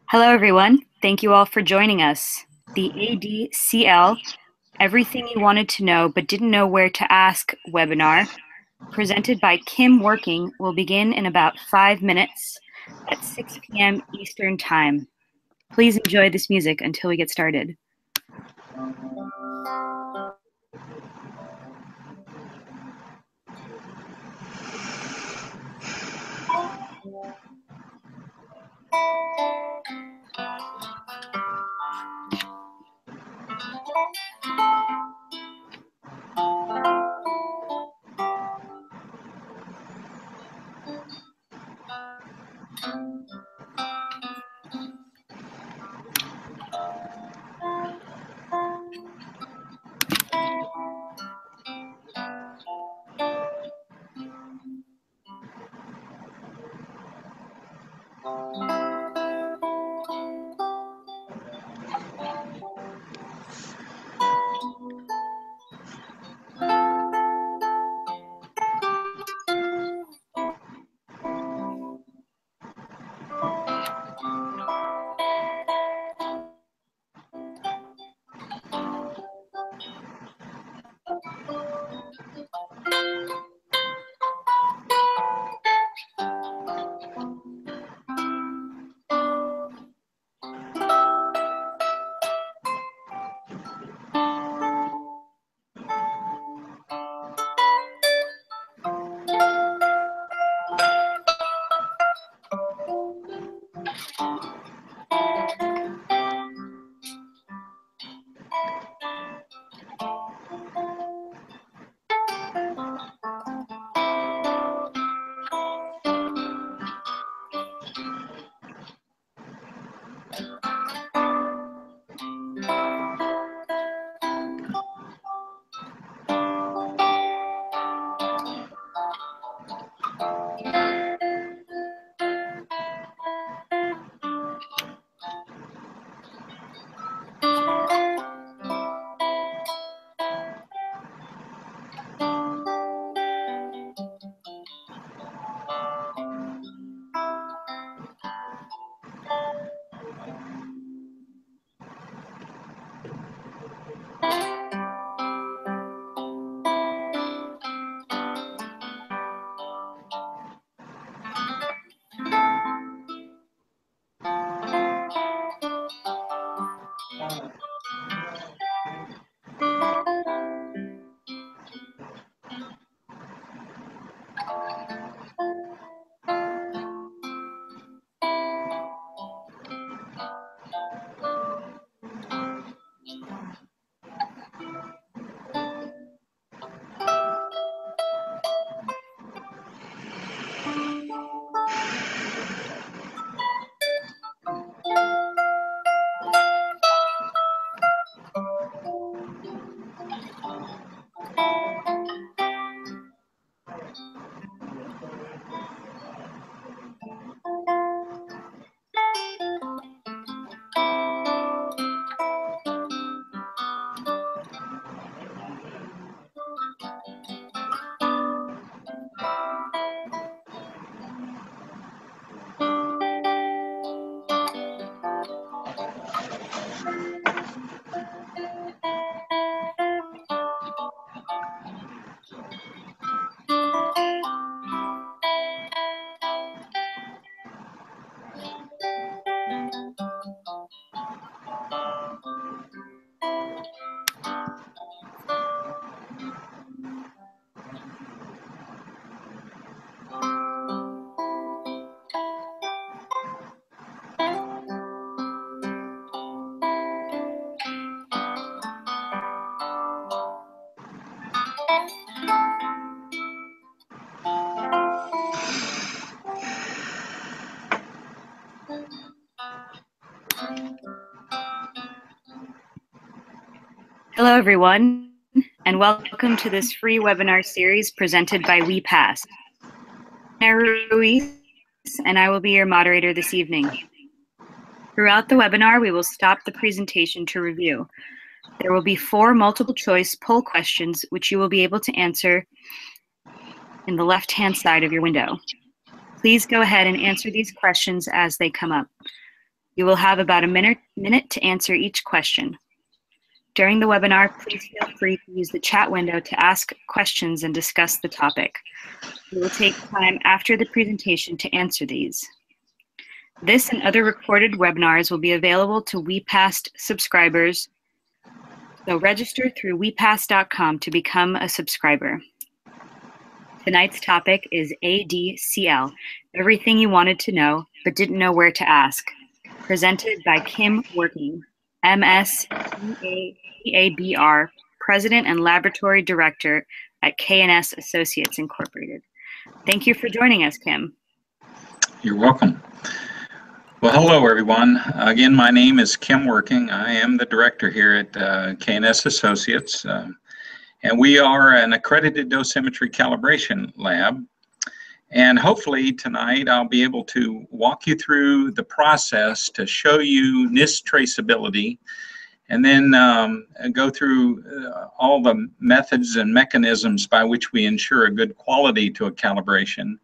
Hello, everyone. Thank you all for joining us. The ADCL, Everything You Wanted to Know But Didn't Know Where to Ask webinar, presented by Kim Working, will begin in about 5 minutes at 6 p.m. Eastern Time. Please enjoy this music until we get started. Hello, everyone, and welcome to this free webinar series presented by WePass. I'm Ruiz, and I will be your moderator this evening. Throughout the webinar, we will stop the presentation to review. There will be 4 multiple-choice poll questions, which you will be able to answer in the left-hand side of your window. Please go ahead and answer these questions as they come up. You will have about a minute to answer each question. During the webinar, please feel free to use the chat window to ask questions and discuss the topic. We will take time after the presentation to answer these. This and other recorded webinars will be available to WePass subscribers, so register through wepass.com to become a subscriber. Tonight's topic is ADCL, everything you wanted to know but didn't know where to ask, presented by Kim Working, MS-EABR, President and Laboratory Director at K&S Associates Incorporated. Thank you for joining us, Kim. You're welcome. Well, hello, everyone. Again, my name is Kim Working. I am the director here at K&S Associates, and we are an accredited dosimetry calibration lab. And hopefully tonight I'll be able to walk you through the process to show you NIST traceability, and then go through all the methods and mechanisms by which we ensure a good quality to a calibration,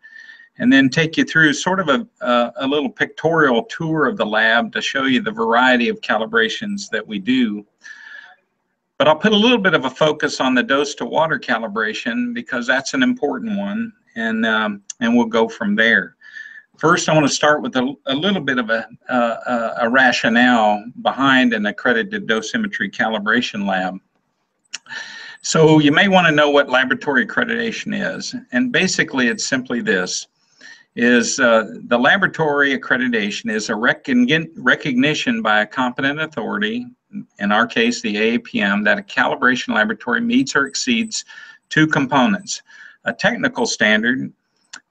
and then take you through sort of a little pictorial tour of the lab to show you the variety of calibrations that we do. But I'll put a little bit of a focus on the dose to water calibration because that's an important one, and we'll go from there. First, I want to start with a little bit of a rationale behind an accredited dosimetry calibration lab. So you may want to know what laboratory accreditation is, and basically it's simply this. The laboratory accreditation is a recognition by a competent authority, in our case the AAPM, that a calibration laboratory meets or exceeds two components: a technical standard,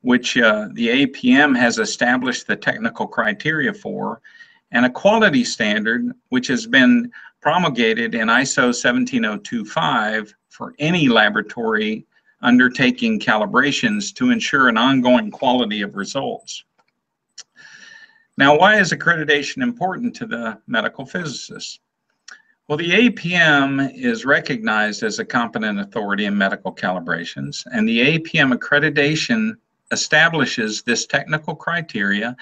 which the AAPM has established the technical criteria for, and a quality standard, which has been promulgated in ISO 17025 for any laboratory undertaking calibrations to ensure an ongoing quality of results. Now, why is accreditation important to the medical physicists? Well, the AAPM is recognized as a competent authority in medical calibrations, and the AAPM accreditation establishes this technical criteria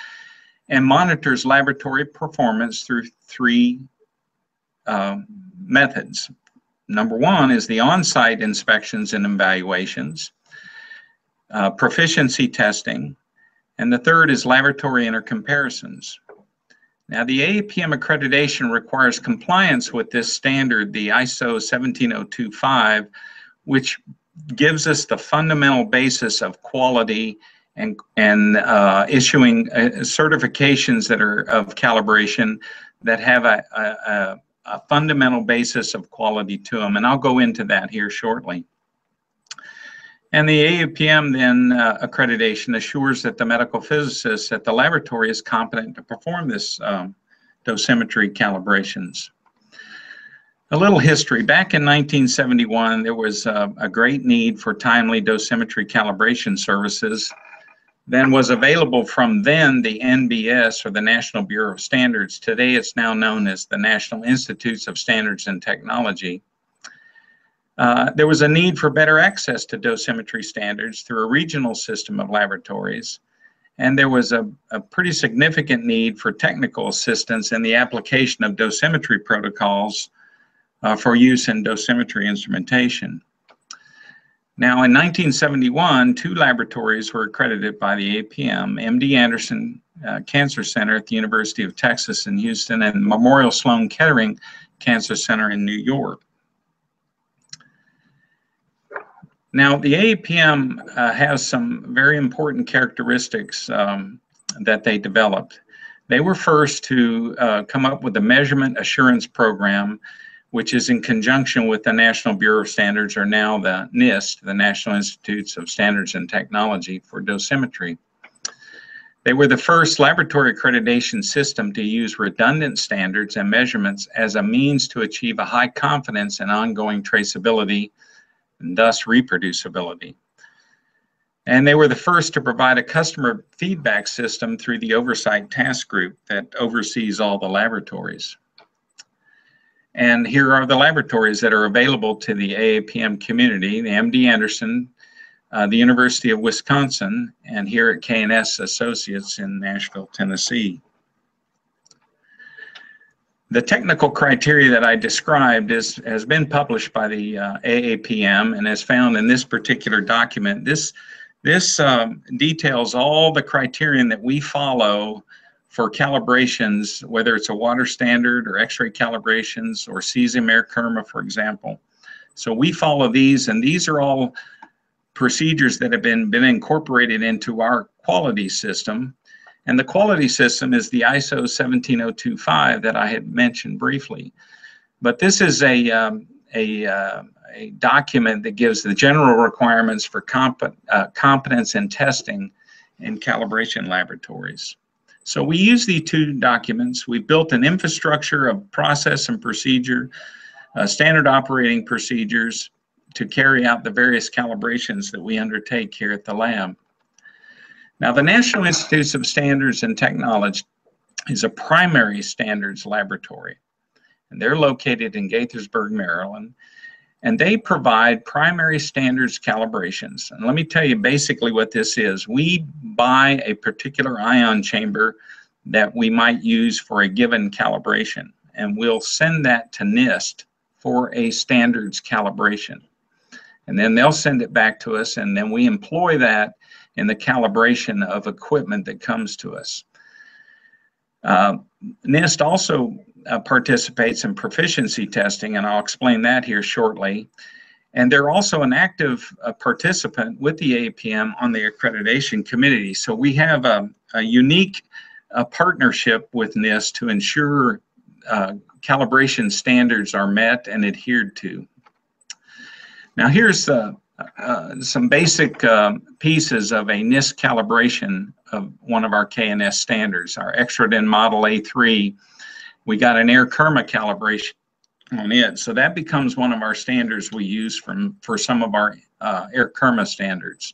and monitors laboratory performance through three methods. Number one is the on-site inspections and evaluations, proficiency testing, and the third is laboratory intercomparisons. Now, the AAPM accreditation requires compliance with this standard, the ISO 17025, which gives us the fundamental basis of quality and issuing certifications that are of calibration that have a fundamental basis of quality to them, and I'll go into that here shortly. And the AAPM then accreditation assures that the medical physicist at the laboratory is competent to perform this dosimetry calibrations. A little history. Back in 1971, there was a great need for timely dosimetry calibration services. Then was available from then the NBS, or the National Bureau of Standards. Today it's now known as the National Institutes of Standards and Technology. There was a need for better access to dosimetry standards through a regional system of laboratories, and there was a pretty significant need for technical assistance in the application of dosimetry protocols for use in dosimetry instrumentation. Now, in 1971, two laboratories were accredited by the AAPM: MD Anderson Cancer Center at the University of Texas in Houston and Memorial Sloan Kettering Cancer Center in New York. Now, the AAPM has some very important characteristics that they developed. They were first to come up with a measurement assurance program, which is in conjunction with the National Bureau of Standards, or now the NIST, the National Institutes of Standards and Technology for dosimetry. They were the first laboratory accreditation system to use redundant standards and measurements as a means to achieve a high confidence and ongoing traceability, and thus reproducibility. And they were the first to provide a customer feedback system through the Oversight Task Group that oversees all the laboratories. And here are the laboratories that are available to the AAPM community: the MD Anderson, the University of Wisconsin, and here at K&S Associates in Nashville, Tennessee. The technical criteria that I described has been published by the AAPM and is found in this particular document. This details all the criterion that we follow for calibrations, whether it's a water standard or X-ray calibrations or cesium air kerma, for example. So we follow these, and these are all procedures that have been incorporated into our quality system. And the quality system is the ISO 17025 that I had mentioned briefly. But this is a document that gives the general requirements for competence in testing in calibration laboratories. So we use these two documents. We built an infrastructure of process and procedure, standard operating procedures to carry out the various calibrations that we undertake here at the lab. Now, the National Institute of Standards and Technology is a primary standards laboratory, and they're located in Gaithersburg, Maryland, and they provide primary standards calibrations. And let me tell you basically what this is. We buy a particular ion chamber that we might use for a given calibration, and we'll send that to NIST for a standards calibration. And then they'll send it back to us, and then we employ that in the calibration of equipment that comes to us. NIST also participates in proficiency testing, and I'll explain that here shortly. And they're also an active participant with the APM on the accreditation committee. So we have a unique partnership with NIST to ensure calibration standards are met and adhered to. Now here's some basic pieces of a NIST calibration of one of our KNS standards. Our Extraden Model A3, we got an air kerma calibration on it. So that becomes one of our standards we use for some of our air kerma standards.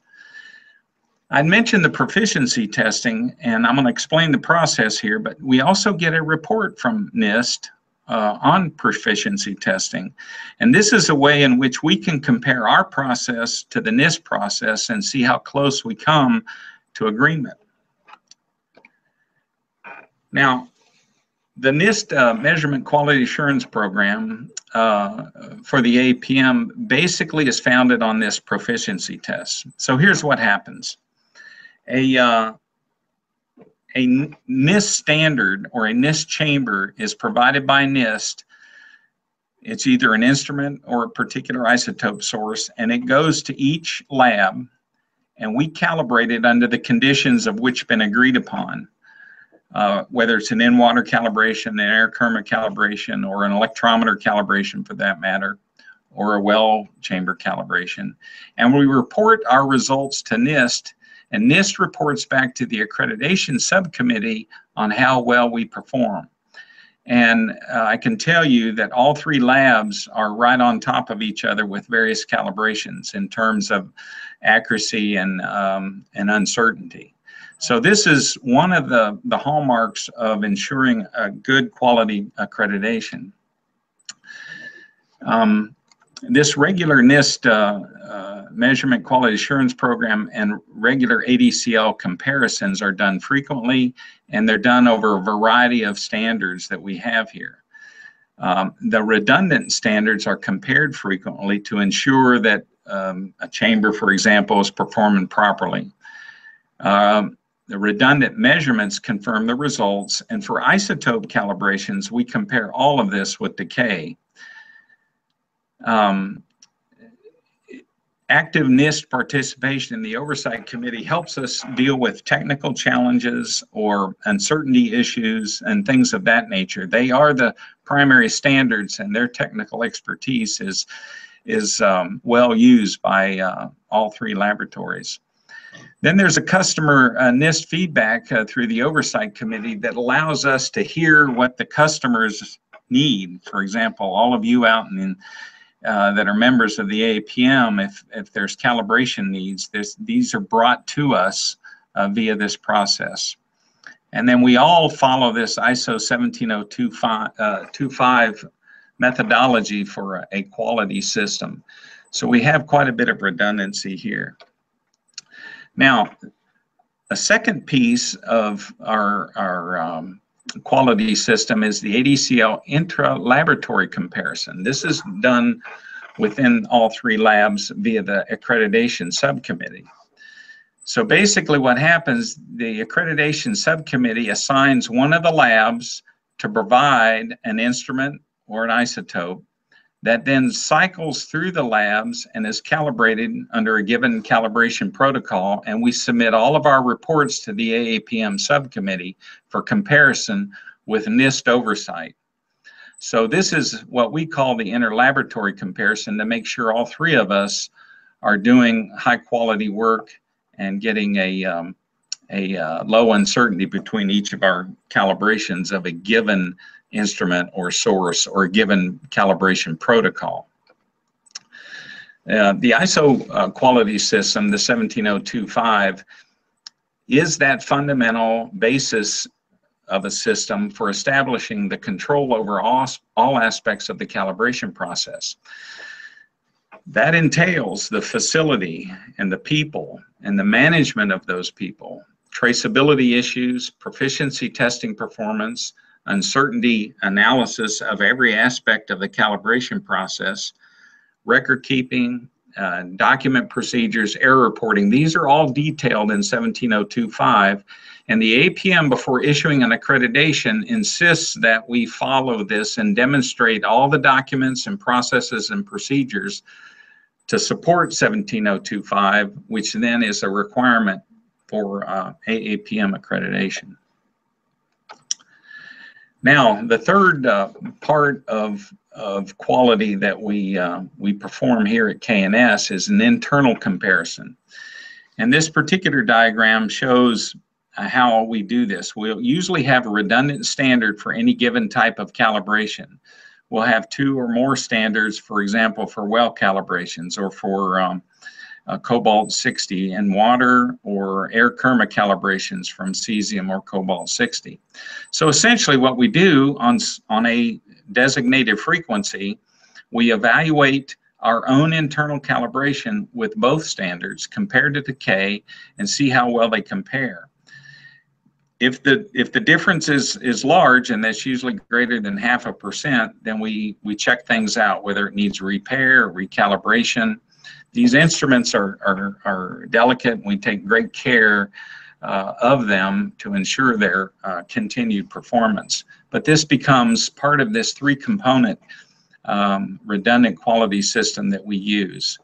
I mentioned the proficiency testing, and I'm going to explain the process here, but we also get a report from NIST on proficiency testing. And this is a way in which we can compare our process to the NIST process and see how close we come to agreement. Now, the NIST Measurement Quality Assurance Program for the APM basically is founded on this proficiency test. So here's what happens. A NIST standard or a NIST chamber is provided by NIST. It's either an instrument or a particular isotope source, and it goes to each lab, and we calibrate it under the conditions of which been agreed upon, whether it's an in-water calibration, an air kerma calibration, or an electrometer calibration for that matter, or a well chamber calibration. And we report our results to NIST, and NIST reports back to the accreditation subcommittee on how well we perform. And I can tell you that all three labs are right on top of each other with various calibrations in terms of accuracy and uncertainty. So this is one of the hallmarks of ensuring a good quality accreditation. This regular NIST Measurement Quality Assurance Program and regular ADCL comparisons are done frequently, and they're done over a variety of standards that we have here. The redundant standards are compared frequently to ensure that a chamber, for example, is performing properly. The redundant measurements confirm the results, and for isotope calibrations, we compare all of this with decay. Active NIST participation in the oversight committee helps us deal with technical challenges or uncertainty issues and things of that nature. They are the primary standards, and their technical expertise is well used by all three laboratories. Then there's a customer NIST feedback through the oversight committee that allows us to hear what the customers need. For example, all of you out in that are members of the APM, if there's calibration needs, these are brought to us via this process. And then we all follow this ISO 17025 methodology for a quality system. So we have quite a bit of redundancy here. Now, a second piece of our quality system is the ADCL intra-laboratory comparison. This is done within all three labs via the accreditation subcommittee. So basically what happens, the accreditation subcommittee assigns one of the labs to provide an instrument or an isotope that then cycles through the labs and is calibrated under a given calibration protocol, and we submit all of our reports to the AAPM subcommittee for comparison with NIST oversight. So this is what we call the interlaboratory comparison to make sure all three of us are doing high quality work and getting a low uncertainty between each of our calibrations of a given instrument or source or a given calibration protocol. The ISO quality system, the 17025, is that fundamental basis of a system for establishing the control over all aspects of the calibration process. That entails the facility and the people and the management of those people, traceability issues, proficiency testing performance, uncertainty analysis of every aspect of the calibration process, record keeping, document procedures, error reporting. These are all detailed in 17025, and the APM, before issuing an accreditation, insists that we follow this and demonstrate all the documents and processes and procedures to support 17025, which then is a requirement for AAPM accreditation. Now, the third part of quality that we perform here at KNS is an internal comparison. And this particular diagram shows how we do this. We'll usually have a redundant standard for any given type of calibration. We'll have two or more standards, for example, for well calibrations or for cobalt 60 in water or air kerma calibrations from cesium or cobalt 60. So essentially what we do on a designated frequency, we evaluate our own internal calibration with both standards compared to the K and see how well they compare. If the difference is large, and that's usually greater than 0.5%, then we check things out, whether it needs repair or recalibration. These instruments are delicate, and we take great care of them to ensure their continued performance. But this becomes part of this three-component redundant quality system that we use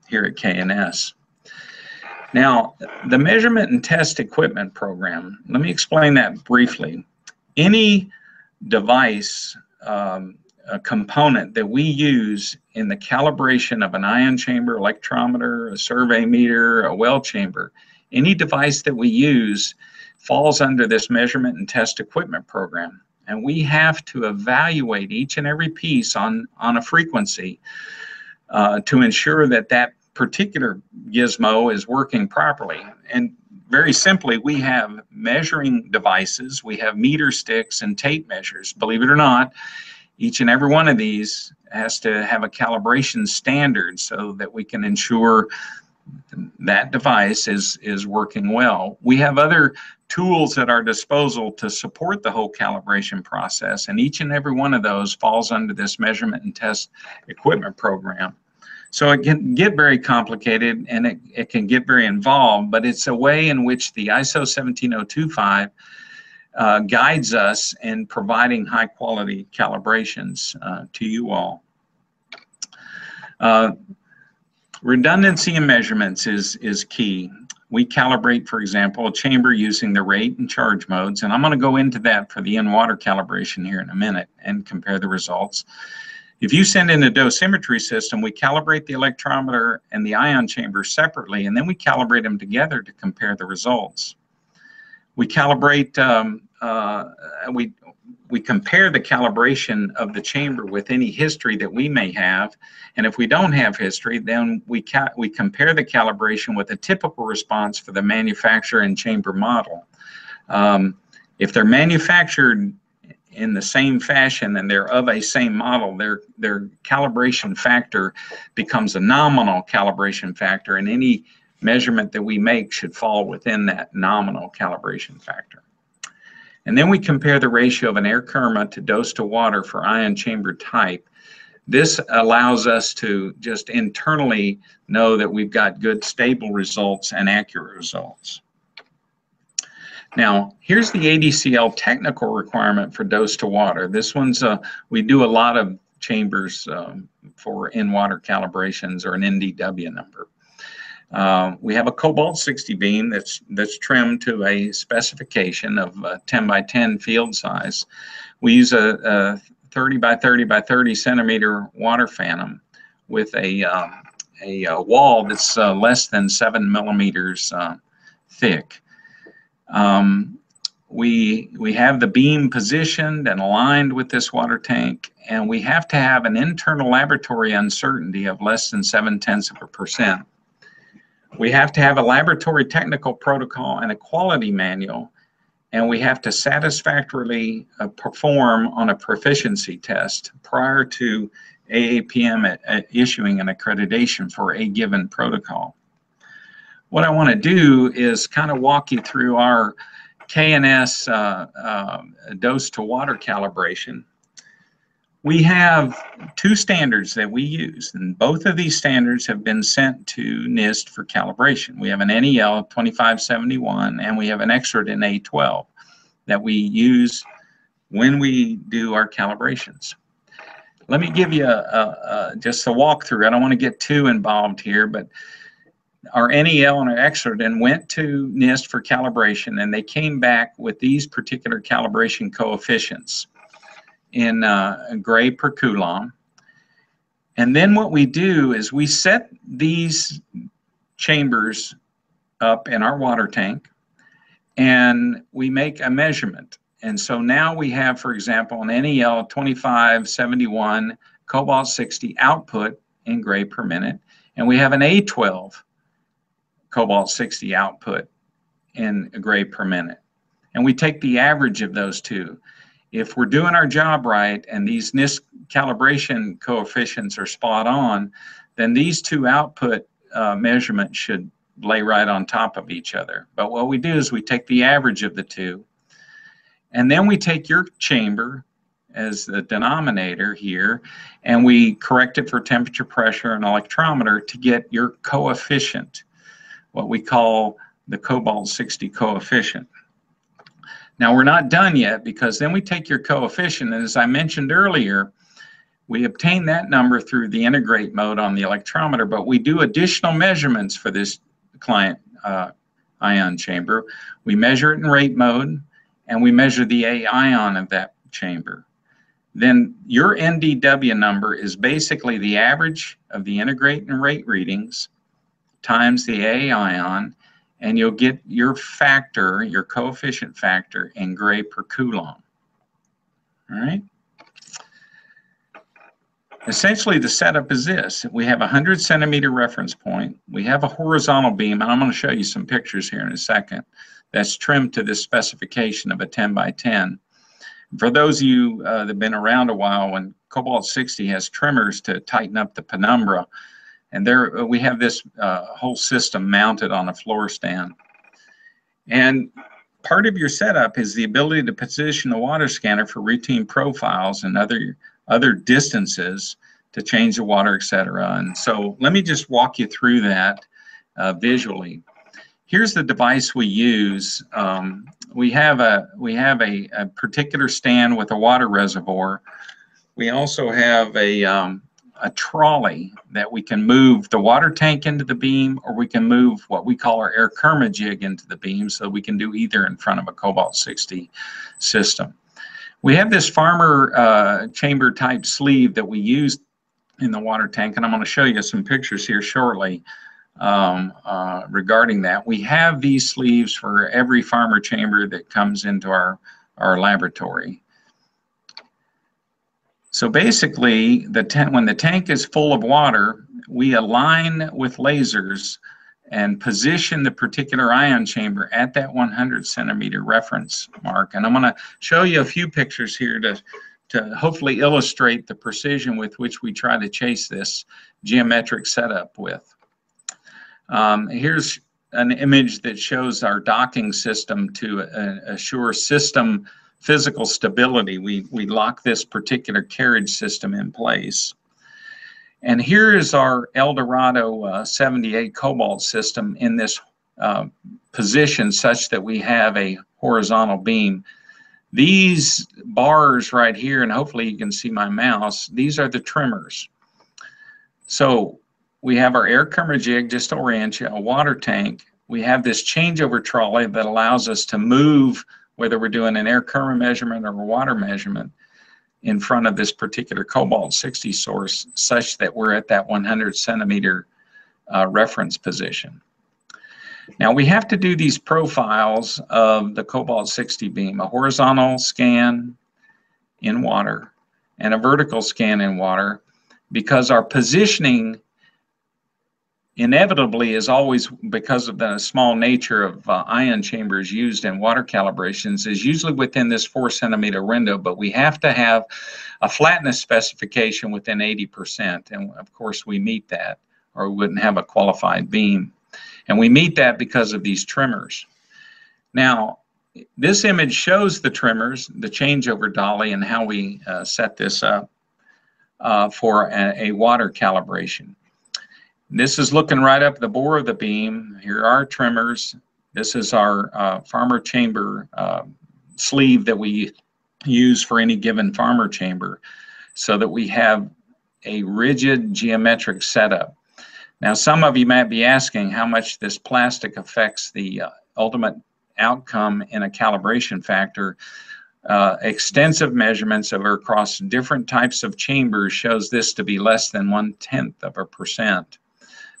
here at KNS. Now, the measurement and test equipment program, let me explain that briefly. Any device, a component that we use in the calibration of an ion chamber, electrometer, a survey meter, a well chamber, any device that we use falls under this measurement and test equipment program. And we have to evaluate each and every piece on a frequency to ensure that that particular gizmo is working properly. And very simply, we have measuring devices, we have meter sticks and tape measures. Believe it or not, each and every one of these has to have a calibration standard so that we can ensure that device is working well. We have other tools at our disposal to support the whole calibration process, and each and every one of those falls under this measurement and test equipment program. So it can get very complicated and it can get very involved, but it's a way in which the ISO 17025 guides us in providing high quality calibrations to you all. Redundancy in measurements is key. We calibrate, for example, a chamber using the rate and charge modes, and I'm going to go into that for the in-water calibration here in a minute and compare the results. If you send in a dosimetry system, we calibrate the electrometer and the ion chamber separately, and then we calibrate them together to compare the results. We calibrate, we compare the calibration of the chamber with any history that we may have, and if we don't have history, then we compare the calibration with a typical response for the manufacturer and chamber model. If they're manufactured in the same fashion and they're of a same model, their calibration factor becomes a nominal calibration factor, and any measurement that we make should fall within that nominal calibration factor. And then we compare the ratio of an air kerma to dose to water for ion chamber type. This allows us to just internally know that we've got good, stable results and accurate results. Now, here's the ADCL technical requirement for dose to water. This one's, we do a lot of chambers for in-water calibrations or an NDW number. We have a cobalt 60 beam that's trimmed to a specification of 10 by 10 field size. We use a 30 by 30 by 30 centimeter water phantom with a wall that's less than 7 millimeters thick. We have the beam positioned and aligned with this water tank, and we have to have an internal laboratory uncertainty of less than 0.7%. We have to have a laboratory technical protocol and a quality manual, and we have to satisfactorily perform on a proficiency test prior to AAPM issuing an accreditation for a given protocol. What I want to do is kind of walk you through our K&S dose to water calibration. We have two standards that we use, and both of these standards have been sent to NIST for calibration. We have an NEL 2571 and we have an Exert-In A12 that we use when we do our calibrations. Let me give you just a walkthrough. I don't want to get too involved here, but our NEL and our Exert-In went to NIST for calibration, and they came back with these particular calibration coefficients in gray per coulomb. And then what we do is we set these chambers up in our water tank, and we make a measurement. And so now we have, for example, an NEL 2571 cobalt 60 output in gray per minute, and we have an A12 cobalt 60 output in gray per minute. And we take the average of those two. If we're doing our job right and these NIST calibration coefficients are spot on, then these two output measurements should lay right on top of each other. But what we do is we take the average of the two, and then we take your chamber as the denominator here, and we correct it for temperature, pressure, and electrometer to get your coefficient, what we call the cobalt 60 coefficient. Now we're not done yet, because then we take your coefficient, and as I mentioned earlier, we obtain that number through the integrate mode on the electrometer, but we do additional measurements for this client ion chamber. We measure it in rate mode, and we measure the A ion of that chamber. Then your NDW number is basically the average of the integrate and rate readings times the A ion, and you'll get your factor, your coefficient factor, in gray per coulomb. All right? Essentially, the setup is this. We have a 100 centimeter reference point. We have a horizontal beam, and I'm going to show you some pictures here in a second, that's trimmed to this specification of a 10 by 10. For those of you that have been around a while, when cobalt 60 has trimmers to tighten up the penumbra, and there we have this whole system mounted on a floor stand. And part of your setup is the ability to position the water scanner for routine profiles and other distances to change the water, etc. And so let me just walk you through that visually. Here's the device we use. We have a particular stand with a water reservoir. We also have a trolley that we can move the water tank into the beam, or we can move what we call our air kerma jig into the beam, so we can do either in front of a cobalt 60 system. We have this farmer chamber type sleeve that we use in the water tank, and I'm going to show you some pictures here shortly regarding that. We have these sleeves for every farmer chamber that comes into our laboratory. So basically, when the tank is full of water, we align with lasers and position the particular ion chamber at that 100 centimeter reference mark. And I'm going to show you a few pictures here to hopefully illustrate the precision with which we try to chase this geometric setup with. Here's an image that shows our docking system to assure system physical stability. We lock this particular carriage system in place. And here is our Eldorado 78 Cobalt system in this position such that we have a horizontal beam. These bars right here, and hopefully you can see my mouse, these are the trimmers. So we have our air curmer jig just to orient you, a water tank. We have this changeover trolley that allows us to move, whether we're doing an air curmer measurement or a water measurement, in front of this particular Cobalt 60 source, such that we're at that 100 centimeter reference position. Now we have to do these profiles of the Cobalt 60 beam, a horizontal scan in water and a vertical scan in water, because our positioning inevitably is always, because of the small nature of ion chambers used in water calibrations, is usually within this 4 centimeter window, but we have to have a flatness specification within 80%, and of course we meet that, or we wouldn't have a qualified beam. And we meet that because of these trimmers. Now, this image shows the trimmers, the changeover dolly, and how we set this up for a water calibration. This is looking right up the bore of the beam. Here are our trimmers. This is our farmer chamber sleeve that we use for any given farmer chamber, so that we have a rigid geometric setup. Now, some of you might be asking how much this plastic affects the ultimate outcome in a calibration factor. Extensive measurements across different types of chambers shows this to be less than 0.1%.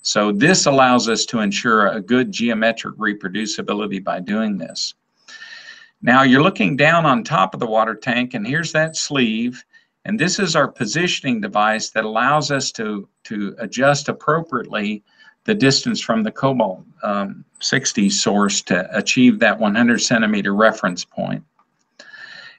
So this allows us to ensure a good geometric reproducibility by doing this. Now you're looking down on top of the water tank, and here's that sleeve. And this is our positioning device that allows us to adjust appropriately the distance from the Cobalt 60 source to achieve that 100 centimeter reference point.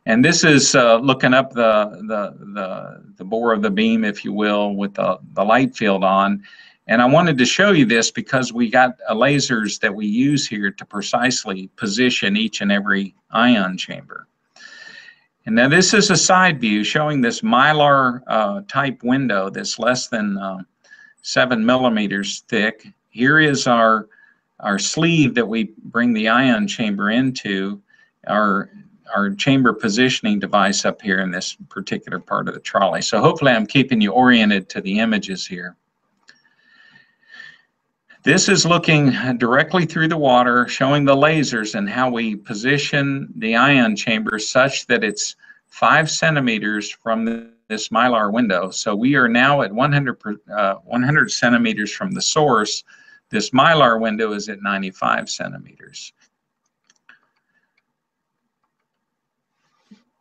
And this is looking up the bore of the beam, if you will, with the light field on. And I wanted to show you this because we got lasers that we use here to precisely position each and every ion chamber. And now this is a side view showing this Mylar type window that's less than 7 millimeters thick. Here is our sleeve that we bring the ion chamber into, our chamber positioning device up here in this particular part of the trolley. So hopefully I'm keeping you oriented to the images here. This is looking directly through the water, showing the lasers and how we position the ion chamber such that it's 5 centimeters from this Mylar window. So we are now at 100 centimeters from the source. This Mylar window is at 95 centimeters.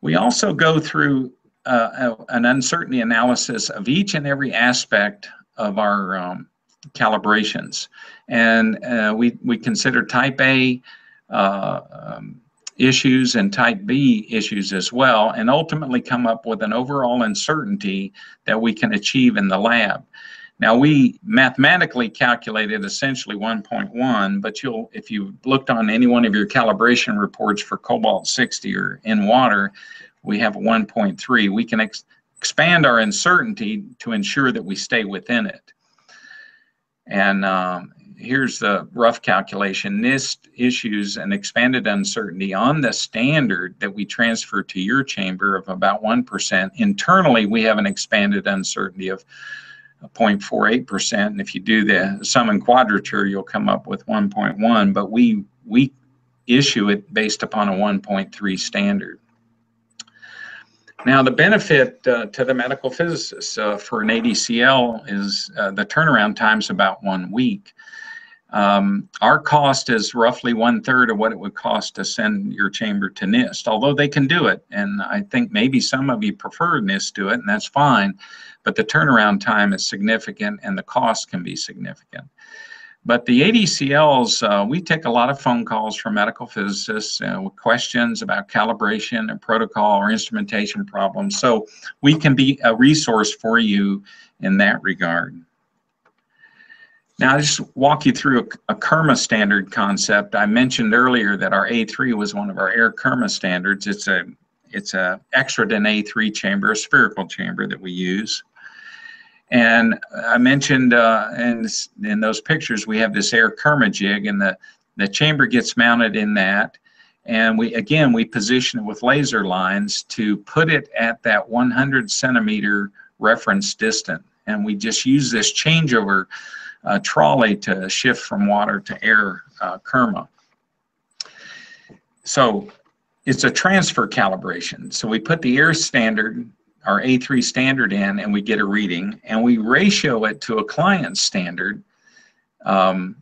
We also go through an uncertainty analysis of each and every aspect of our calibrations, and we consider type A issues and type B issues as well, and ultimately come up with an overall uncertainty that we can achieve in the lab. Now we mathematically calculated essentially 1.1, but if you looked on any one of your calibration reports for Cobalt 60 or in water, we have a 1.3. We can expand our uncertainty to ensure that we stay within it. And here's the rough calculation. NIST issues an expanded uncertainty on the standard that we transfer to your chamber of about 1%. Internally, we have an expanded uncertainty of 0.48%. And if you do the sum and quadrature, you'll come up with 1.1. But we issue it based upon a 1.3 standard. Now, the benefit to the medical physicists for an ADCL is the turnaround time is about 1 week. Our cost is roughly 1/3 of what it would cost to send your chamber to NIST, although they can do it. And I think maybe some of you prefer NIST do it, and that's fine. But the turnaround time is significant, and the cost can be significant. But the ADCLs, we take a lot of phone calls from medical physicists with questions about calibration and protocol or instrumentation problems. So we can be a resource for you in that regard. Now, I'll just walk you through a Kerma standard concept. I mentioned earlier that our A3 was one of our air Kerma standards. It's a extra than A3 chamber, a spherical chamber that we use. And I mentioned in those pictures, we have this air Kerma jig, and the chamber gets mounted in that. And we position it with laser lines to put it at that 100 centimeter reference distance. And we just use this changeover trolley to shift from water to air Kerma. So it's a transfer calibration. So we put the air standard, our A3 standard in, and we get a reading, and we ratio it to a client standard, and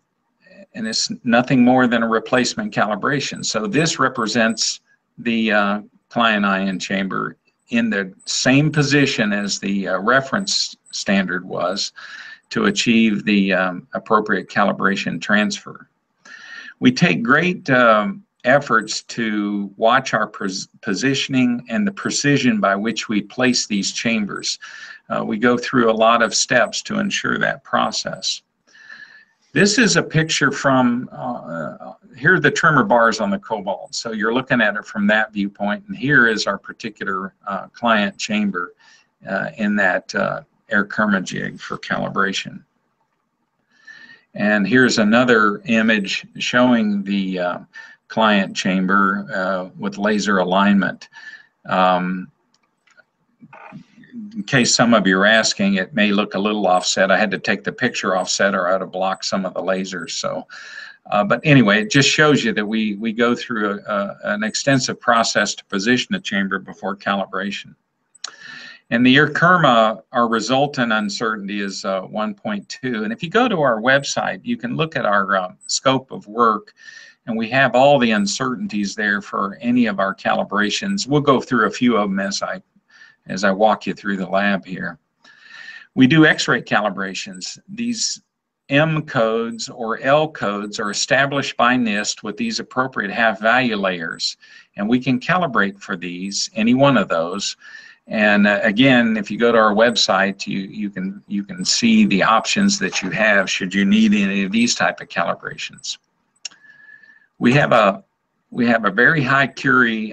it's nothing more than a replacement calibration. So this represents the client ion chamber in the same position as the reference standard was to achieve the appropriate calibration transfer. We take great efforts to watch our positioning and the precision by which we place these chambers. We go through a lot of steps to ensure that process. This is a picture from, here are the trimmer bars on the Cobalt. So you're looking at it from that viewpoint, and here is our particular client chamber in that air Kerma jig for calibration. And here's another image showing the client chamber with laser alignment. In case some of you are asking, it may look a little offset. I had to take the picture offset or I'd have blocked some of the lasers. So, but anyway, it just shows you that we go through an extensive process to position a chamber before calibration. And the air Kerma, our resultant uncertainty is 1.2. And if you go to our website, you can look at our scope of work, and we have all the uncertainties there for any of our calibrations. We'll go through a few of them as I walk you through the lab here. We do X-ray calibrations. These M codes or L codes are established by NIST with these appropriate half-value layers, and we can calibrate for these, any one of those. And again, if you go to our website, you can see the options that you have should you need any of these type of calibrations. We have a very high curie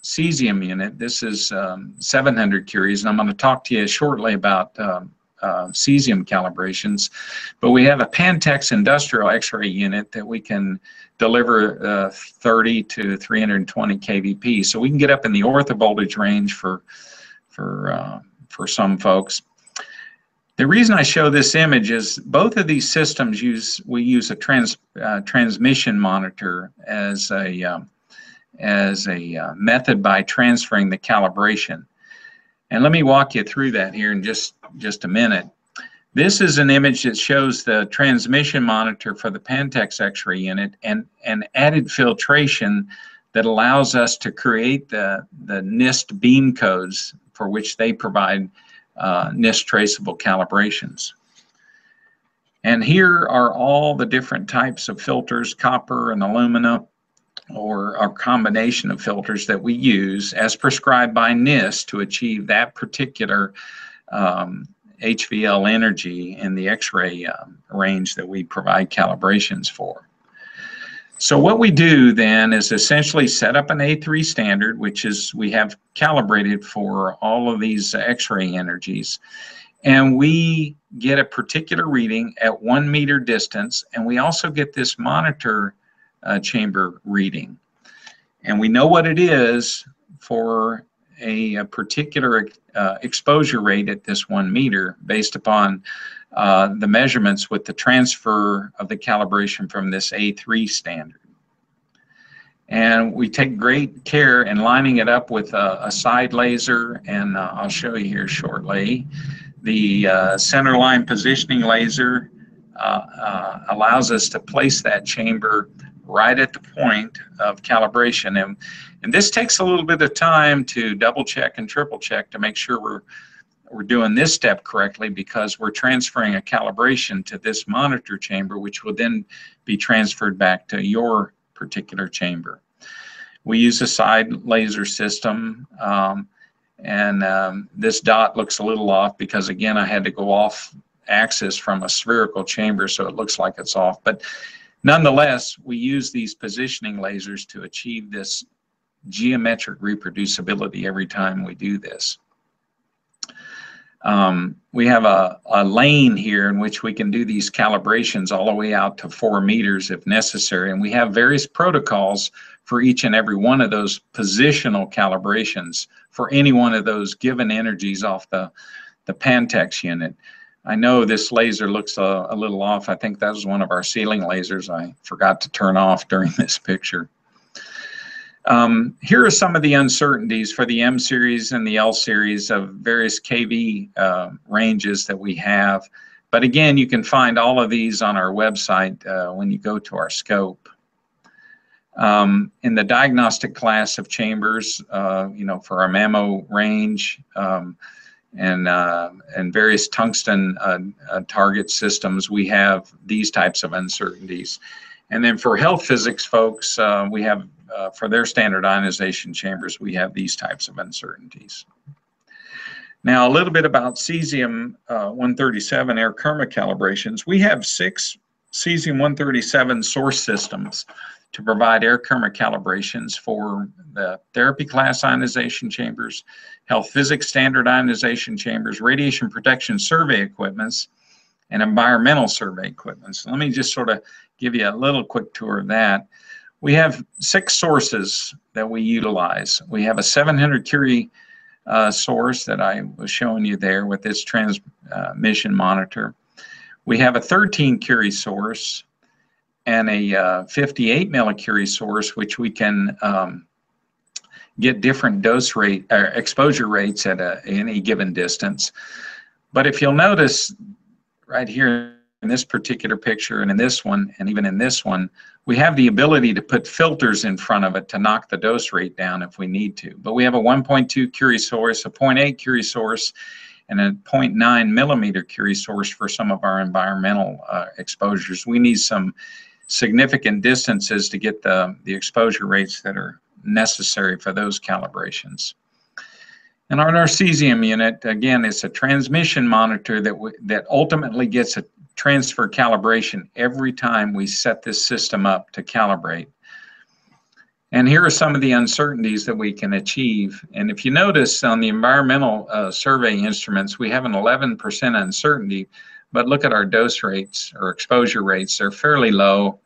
cesium unit. This is 700 curies, and I'm going to talk to you shortly about cesium calibrations. But we have a Pantex industrial X-ray unit that we can deliver 30 to 320 kVp. So we can get up in the orthovoltage range for some folks. The reason I show this image is both of these systems we use a transmission monitor as a method by transferring the calibration. And let me walk you through that here in just a minute. This is an image that shows the transmission monitor for the Pantex X-ray unit and added filtration that allows us to create the NIST beam codes for which they provide NIST traceable calibrations. And here are all the different types of filters, copper and aluminum, or a combination of filters that we use as prescribed by NIST to achieve that particular HVL energy in the X-ray range that we provide calibrations for. So what we do then is essentially set up an A3 standard, which is we have calibrated for all of these X-ray energies. And we get a particular reading at 1 meter distance, and we also get this monitor chamber reading. And we know what it is for a particular exposure rate at this 1 meter based upon the measurements with the transfer of the calibration from this A3 standard. And we take great care in lining it up with a side laser, and I'll show you here shortly. The center line positioning laser allows us to place that chamber right at the point of calibration. And this takes a little bit of time to double check and triple check to make sure we're doing this step correctly, because we're transferring a calibration to this monitor chamber, which will then be transferred back to your particular chamber. We use a side laser system, and this dot looks a little off because, again, I had to go off axis from a spherical chamber, so it looks like it's off. But nonetheless, we use these positioning lasers to achieve this geometric reproducibility every time we do this. We have a lane here in which we can do these calibrations all the way out to 4 meters if necessary, and we have various protocols for each and every one of those positional calibrations for any one of those given energies off the Pantex unit. I know this laser looks a little off. I think that was one of our ceiling lasers I forgot to turn off during this picture. Here are some of the uncertainties for the M series and the L series of various kV ranges that we have. But again, you can find all of these on our website when you go to our scope. In the diagnostic class of chambers, you know, for our MAMO range and various tungsten target systems, we have these types of uncertainties. And then for health physics folks, we have for their standard ionization chambers, we have these types of uncertainties. Now, a little bit about cesium-137 air Kerma calibrations. We have 6 cesium-137 source systems to provide air Kerma calibrations for the therapy class ionization chambers, health physics standard ionization chambers, radiation protection survey equipments, and environmental survey equipment. So let me just sort of give you a little quick tour of that. We have 6 sources that we utilize. We have a 700 Curie source that I was showing you there with this transmission monitor. We have a 13 Curie source and a 58 millicurie source, which we can get different dose rate or exposure rates at any given distance. But if you'll notice right here in this particular picture and in this one and even in this one, we have the ability to put filters in front of it to knock the dose rate down if we need to. But we have a 1.2 Curie source, a 0.8 Curie source, and a 0.9 millimeter Curie source for some of our environmental exposures. We need some significant distances to get the exposure rates that are necessary for those calibrations. And on our cesium unit, again, it's a transmission monitor that ultimately gets a transfer calibration every time we set this system up to calibrate. And here are some of the uncertainties that we can achieve. And if you notice on the environmental survey instruments, we have an 11% uncertainty, but look at our dose rates or exposure rates, they're fairly low.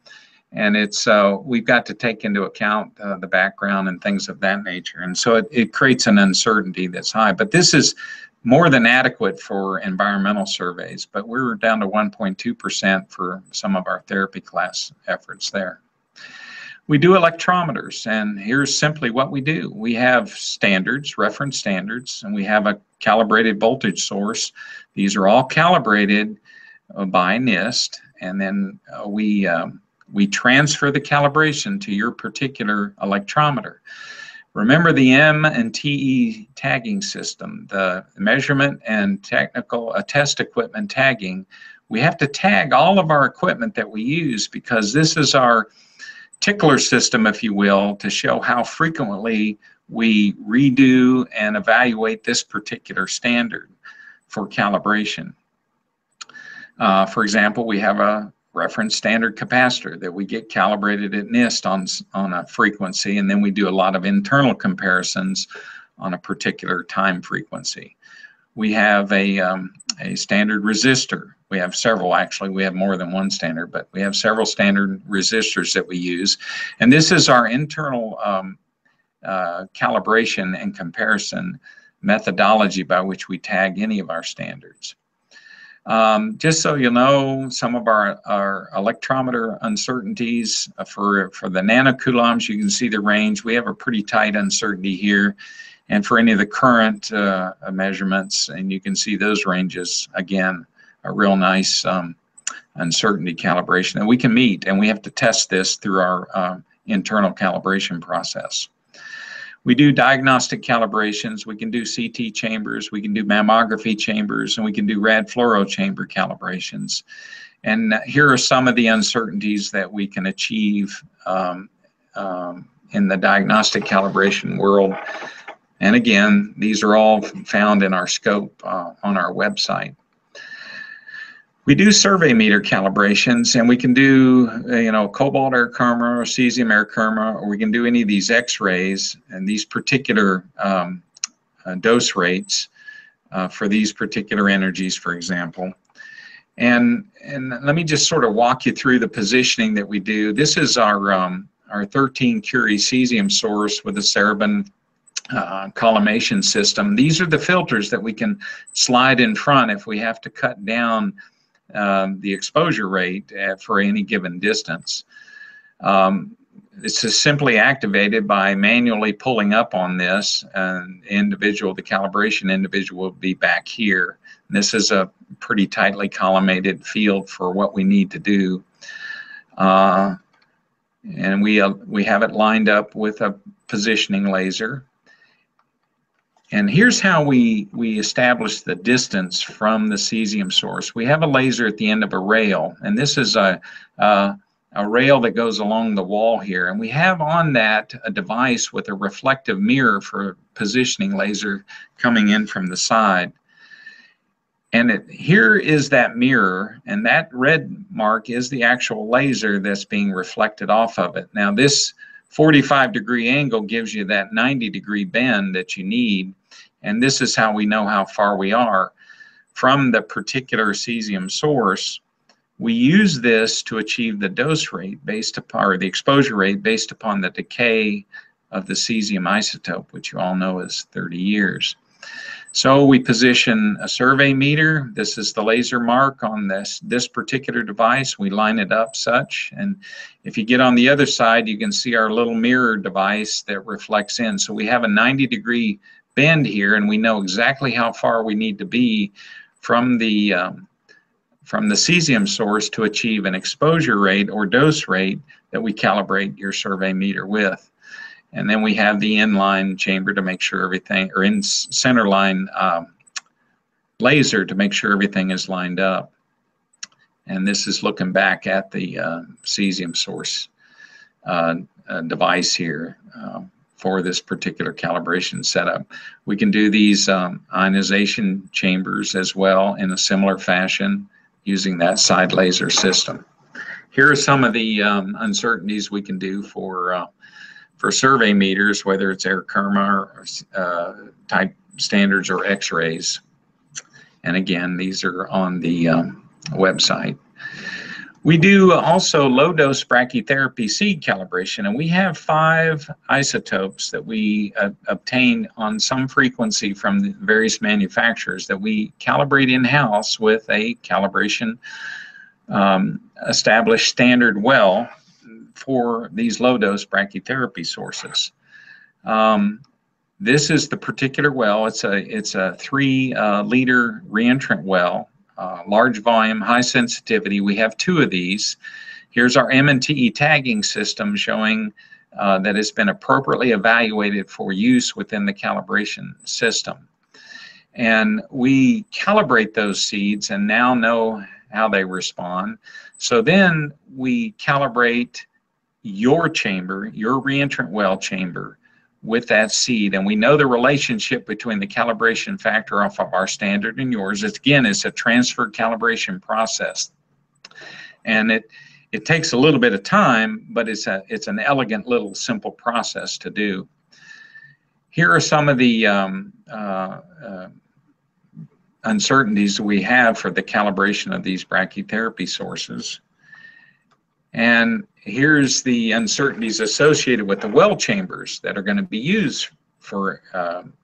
And it's we've got to take into account the background and things of that nature. And so it creates an uncertainty that's high. But this is more than adequate for environmental surveys, but we're down to 1.2% for some of our therapy class efforts there. We do electrometers, and here's simply what we do. We have standards, reference standards, and we have a calibrated voltage source. These are all calibrated by NIST, and then we transfer the calibration to your particular electrometer. Remember the M and TE tagging system, the measurement and technical test equipment tagging. We have to tag all of our equipment that we use because this is our tickler system, if you will, to show how frequently we redo and evaluate this particular standard for calibration. For example, we have a reference standard capacitor that we get calibrated at NIST on a frequency, and then we do a lot of internal comparisons on a particular time frequency. We have a standard resistor. We have several, actually. We have more than one standard, but we have several standard resistors that we use. And this is our internal calibration and comparison methodology by which we tag any of our standards. Just so you know, some of our electrometer uncertainties for the nanocoulombs, you can see the range. We have a pretty tight uncertainty here. And for any of the current measurements, and you can see those ranges, again, a real nice uncertainty calibration that we can meet. And we have to test this through our internal calibration process. We do diagnostic calibrations. We can do CT chambers. We can do mammography chambers, and we can do rad fluoro chamber calibrations. And here are some of the uncertainties that we can achieve in the diagnostic calibration world. And again, these are all found in our scope on our website. We do survey meter calibrations, and we can do, cobalt air karma or cesium air karma, or we can do any of these X-rays and these particular dose rates for these particular energies, for example. And let me just sort of walk you through the positioning that we do. This is our 13 Curie cesium source with a Cerebin collimation system. These are the filters that we can slide in front if we have to cut down the exposure rate for any given distance. It's just simply activated by manually pulling up on this, and the calibration individual will be back here. And this is a pretty tightly collimated field for what we need to do. And we have it lined up with a positioning laser. And here's how we establish the distance from the cesium source. We have a laser at the end of a rail, and this is a rail that goes along the wall here. And we have on that a device with a reflective mirror for positioning laser coming in from the side. And here is that mirror, and that red mark is the actual laser that's being reflected off of it. Now this 45-degree angle gives you that 90-degree bend that you need, and this is how we know how far we are from the particular cesium source. We use this to achieve the dose rate based upon, or the exposure rate based upon the decay of the cesium isotope, which you all know is 30 years. So we position a survey meter. This is the laser mark on this particular device. We line it up such, and if you get on the other side, you can see our little mirror device that reflects in. So we have a 90-degree bend here, and we know exactly how far we need to be from the cesium source to achieve an exposure rate or dose rate that we calibrate your survey meter with. And then we have the inline chamber to make sure everything, or in center line laser to make sure everything is lined up. And this is looking back at the cesium source device here for this particular calibration setup. We can do these ionization chambers as well in a similar fashion using that side laser system. Here are some of the uncertainties we can do for survey meters, whether it's air karma or type standards or X-rays. And again, these are on the website. We do also low-dose brachytherapy seed calibration, and we have 5 isotopes that we obtain on some frequency from the various manufacturers that we calibrate in-house with a calibration established standard well for these low-dose brachytherapy sources. This is the particular well. It's a 3-liter reentrant well, large volume, high sensitivity. We have 2 of these. Here's our M&TE tagging system showing that it's been appropriately evaluated for use within the calibration system. And we calibrate those seeds and now know how they respond. So then we calibrate your chamber, your reentrant well chamber, with that seed, and we know the relationship between the calibration factor off of our standard and yours. Again, it's a transfer calibration process, and it takes a little bit of time, but it's an elegant little simple process to do. Here are some of the uncertainties we have for the calibration of these brachytherapy sources. And here's the uncertainties associated with the well chambers that are going to be used for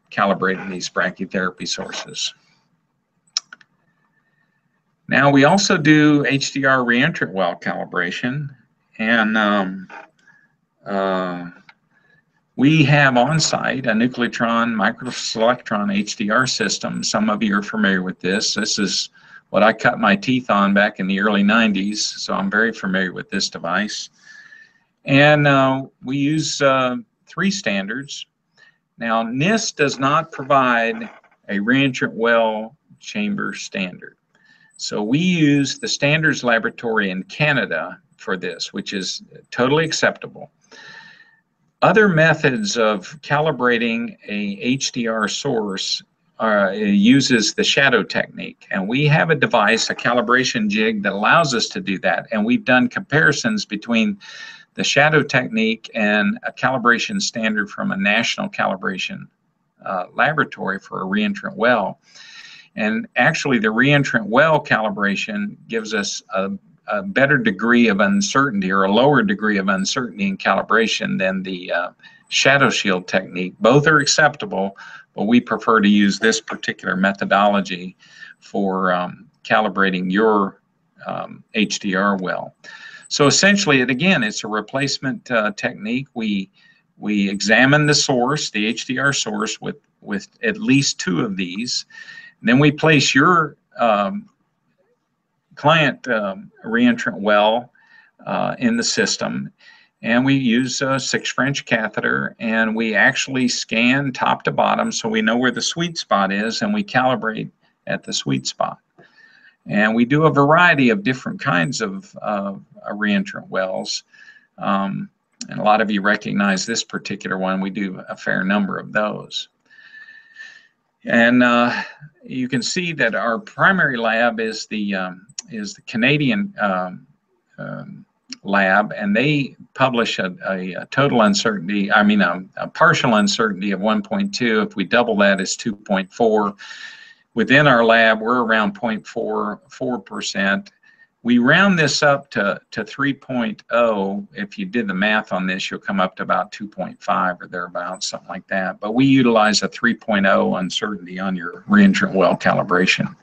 calibrating these brachytherapy sources. Now we also do HDR reentrant well calibration, and we have on site a nucleotron microselectron HDR system. Some of you are familiar with this. This is what I cut my teeth on back in the early 90s, so I'm very familiar with this device. And we use 3 standards. Now, NIST does not provide a reentrant well chamber standard. So we use the standards laboratory in Canada for this, which is totally acceptable. Other methods of calibrating a HDR source uses the shadow technique, and we have a device, a calibration jig, that allows us to do that. And we've done comparisons between the shadow technique and a calibration standard from a national calibration laboratory for a reentrant well. And actually, the reentrant well calibration gives us a better degree of uncertainty, or a lower degree of uncertainty in calibration, than the shadow shield technique. Both are acceptable, but we prefer to use this particular methodology for calibrating your HDR well. So essentially, it's a replacement technique. We examine the source, the HDR source, with at least 2 of these. And then we place your client reentrant well in the system, and we use a 6 French catheter, and we actually scan top to bottom so we know where the sweet spot is, and we calibrate at the sweet spot. And we do a variety of different kinds of reentrant wells. And a lot of you recognize this particular one. We do a fair number of those. And you can see that our primary lab is the Canadian lab, and they publish a total uncertainty, a partial uncertainty of 1.2. If we double that, it's 2.4. Within our lab, we're around 0.44%. We round this up to 3.0. If you did the math on this, you'll come up to about 2.5 or thereabouts, something like that. But we utilize a 3.0 uncertainty on your reentrant well calibration.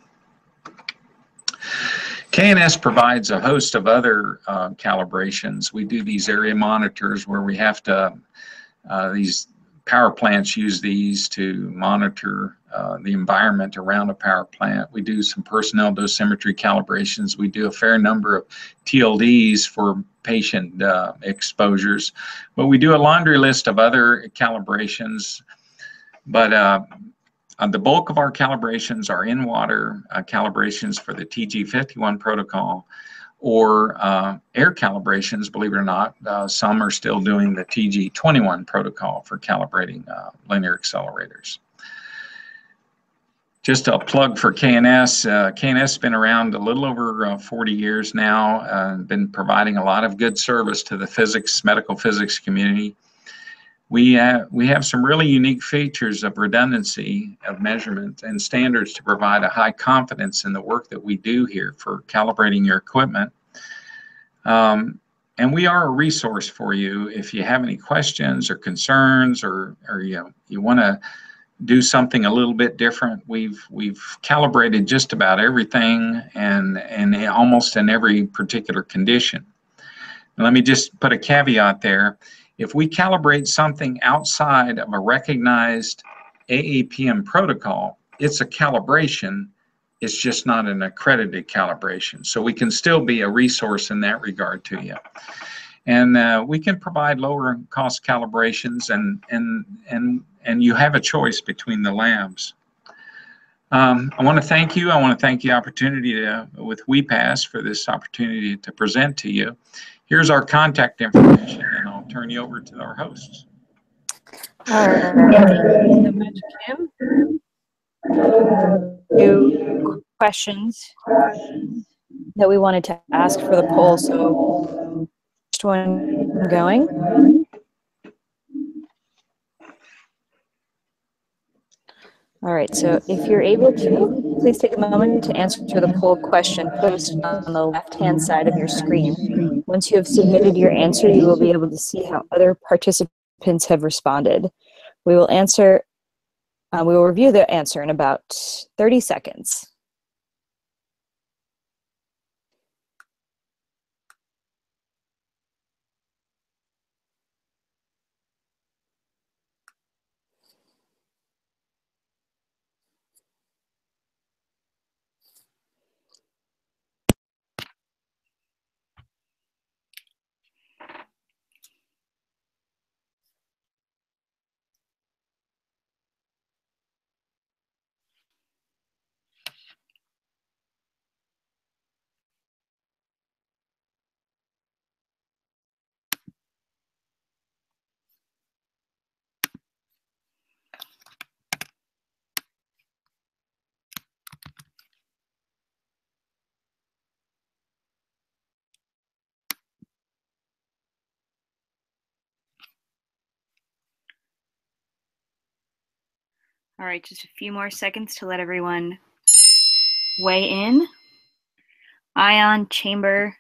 KNS provides a host of other calibrations. We do these area monitors where we have to, these power plants use these to monitor the environment around a power plant. We do some personnel dosimetry calibrations. We do a fair number of TLDs for patient exposures, but we do a laundry list of other calibrations. But the bulk of our calibrations are in-water calibrations for the TG51 protocol, or air calibrations. Believe it or not, some are still doing the TG21 protocol for calibrating linear accelerators. Just a plug for KNS. KNS has been around a little over 40 years now, been providing a lot of good service to the medical physics community. We have some really unique features of redundancy of measurement and standards to provide a high confidence in the work that we do here for calibrating your equipment. And we are a resource for you if you have any questions or concerns, or you want to do something a little bit different. We've calibrated just about everything, and almost in every particular condition. And let me just put a caveat there. If we calibrate something outside of a recognized AAPM protocol, it's a calibration. It's just not an accredited calibration. So we can still be a resource in that regard to you. And we can provide lower cost calibrations, and you have a choice between the labs. I want to thank you. I want to thank the opportunity with WePass for this opportunity to present to you. Here's our contact information, and I'll turn you over to our hosts. All right, thank you so much, Kim. Two questions that we wanted to ask for the poll. So, first one going. All right, so if you're able to, please take a moment to answer the poll question posted on the left-hand side of your screen. Once you have submitted your answer, you will be able to see how other participants have responded. We will review the answer in about 30 seconds. All right, just a few more seconds to let everyone weigh in. Ion chamber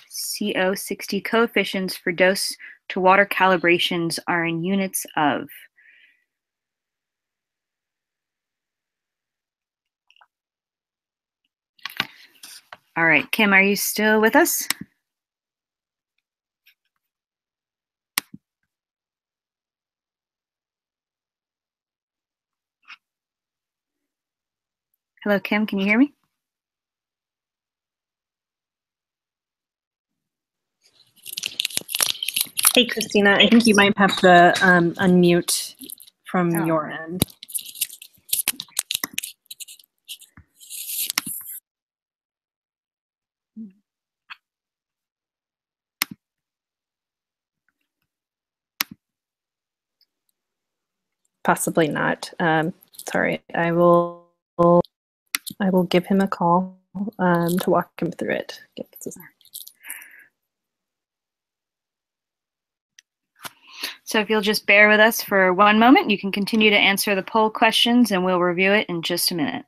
CO60 coefficients for dose to water calibrations are in units of. All right, Kim, are you still with us? Hello, Kim, can you hear me? Hey, Christina, I think you might have to unmute from your end. Possibly not. Sorry, I will give him a call to walk him through it. So if you'll just bear with us for one moment, you can continue to answer the poll questions and we'll review it in just a minute.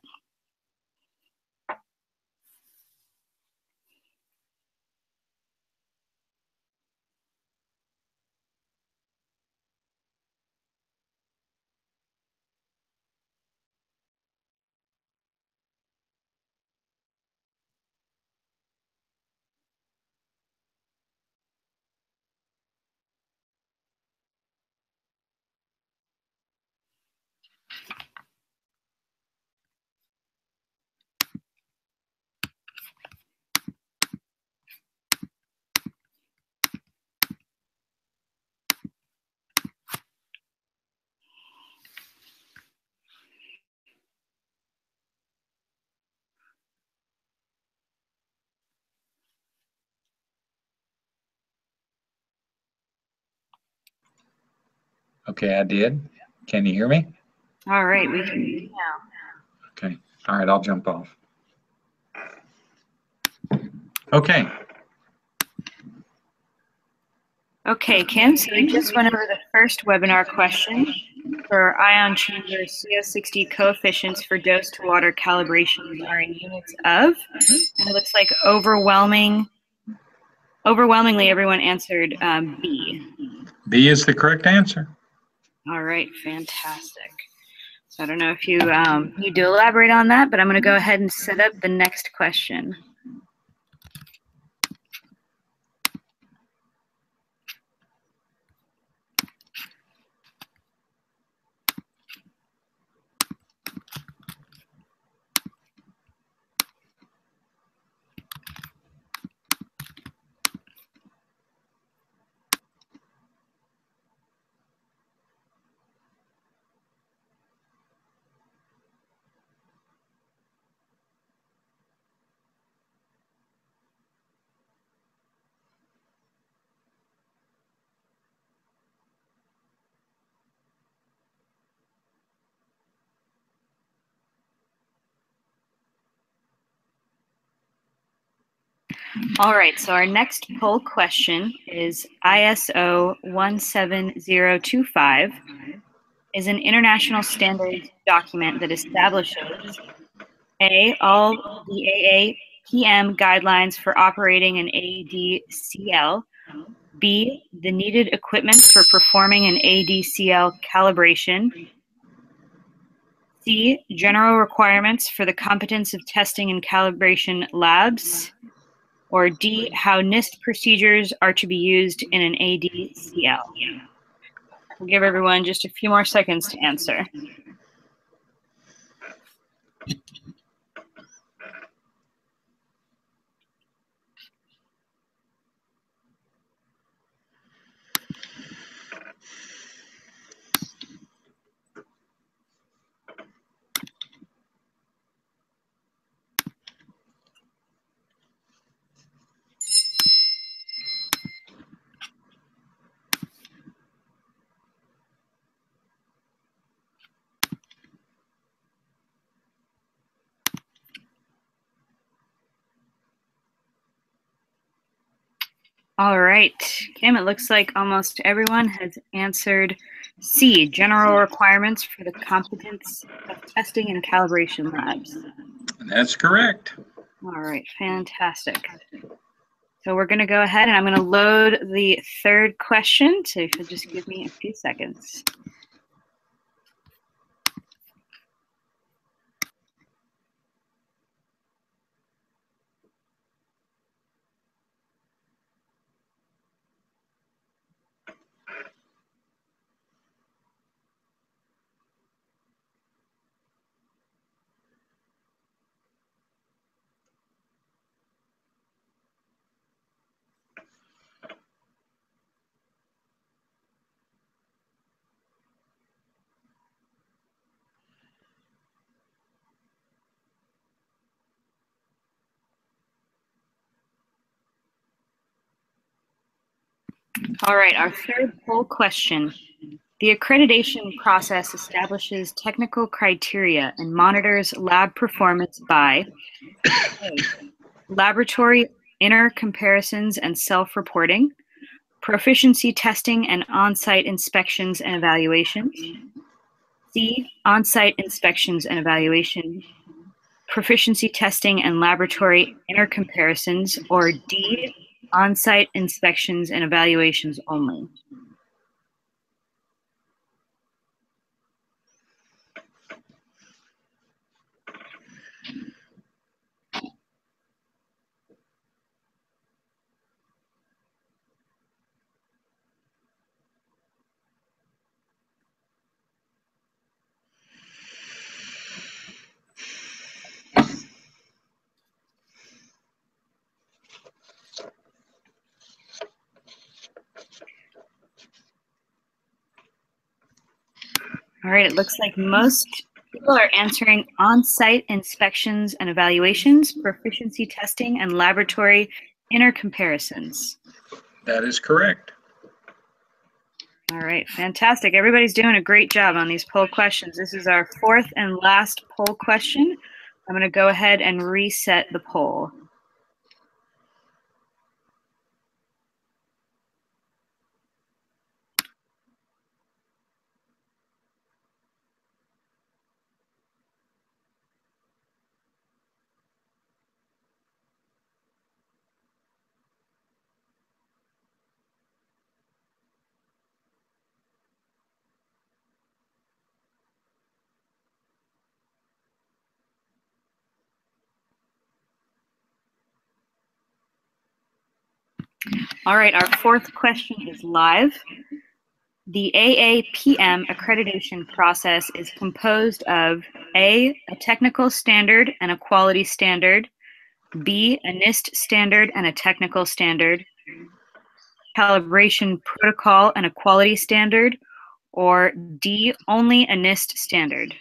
Okay, I did. Can you hear me? All right, we can hear you now. Okay. All right, I'll jump off. Okay. Okay, Kim, so we just went over the first webinar question for ion chamber CO60 coefficients for dose to water calibrations are in units of, and it looks like overwhelmingly everyone answered B. B is the correct answer. All right, fantastic. So I don't know if you need to elaborate on that, but I'm going to go ahead and set up the next question. All right, so our next poll question is ISO 17025 is an international standards document that establishes A, all the AAPM guidelines for operating an ADCL, B, the needed equipment for performing an ADCL calibration, C, general requirements for the competence of testing and calibration labs, or D, how NIST procedures are to be used in an ADCL. We'll give everyone just a few more seconds to answer. All right, Kim, it looks like almost everyone has answered C, general requirements for the competence of testing and calibration labs. That's correct. All right, fantastic. So we're going to go ahead and I'm going to load the third question. So if you'll just give me a few seconds. All right, our third poll question. The accreditation process establishes technical criteria and monitors lab performance by A, laboratory inner comparisons and self-reporting, proficiency testing and on-site inspections and evaluations, C, on-site inspections and evaluation, proficiency testing and laboratory inner comparisons, or D, on-site inspections and evaluations only. All right, it looks like most people are answering on-site inspections and evaluations, proficiency testing, and laboratory inner comparisons. That is correct. All right, fantastic. Everybody's doing a great job on these poll questions. This is our fourth and last poll question. I'm going to go ahead and reset the poll. All right, our fourth question is live. The AAPM accreditation process is composed of A, a technical standard and a quality standard, B, a NIST standard and a technical standard, calibration protocol and a quality standard, or D, only a NIST standard.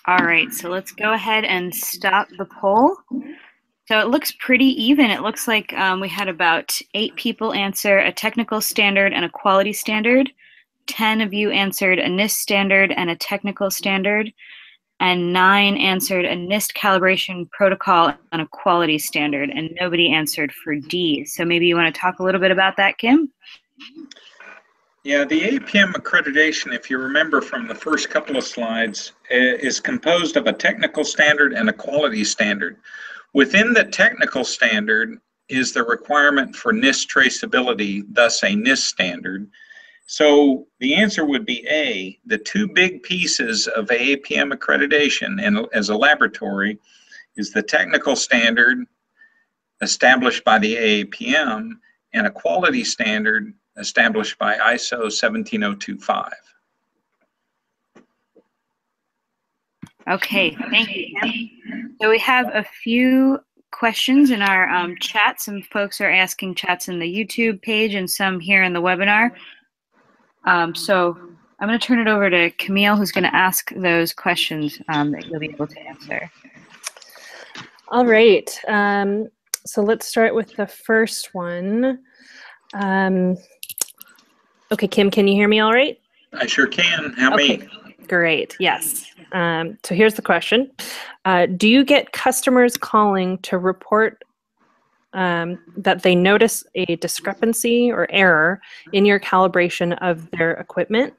All right, so let's go ahead and stop the poll. So it looks pretty even. It looks like we had about 8 people answer a technical standard and a quality standard. 10 of you answered a NIST standard and a technical standard, and 9 answered a NIST calibration protocol and a quality standard, and nobody answered for D. So maybe you want to talk a little bit about that, Kim? Yeah, the APM accreditation, if you remember from the first couple of slides, is composed of a technical standard and a quality standard. Within the technical standard is the requirement for NIST traceability, thus a NIST standard? So the answer would be A. The two big pieces of AAPM accreditation and as a laboratory is the technical standard established by the AAPM and a quality standard established by ISO 17025. Okay, thank you. So we have a few questions in our chat. Some folks are asking chats in the YouTube page and some here in the webinar. So I'm going to turn it over to Camille, who's going to ask those questions that you'll be able to answer. All right. So let's start with the first one. Okay, Kim, can you hear me all right? I sure can. How me? Great. Yes. So here's the question. Do you get customers calling to report that they notice a discrepancy or error in your calibration of their equipment?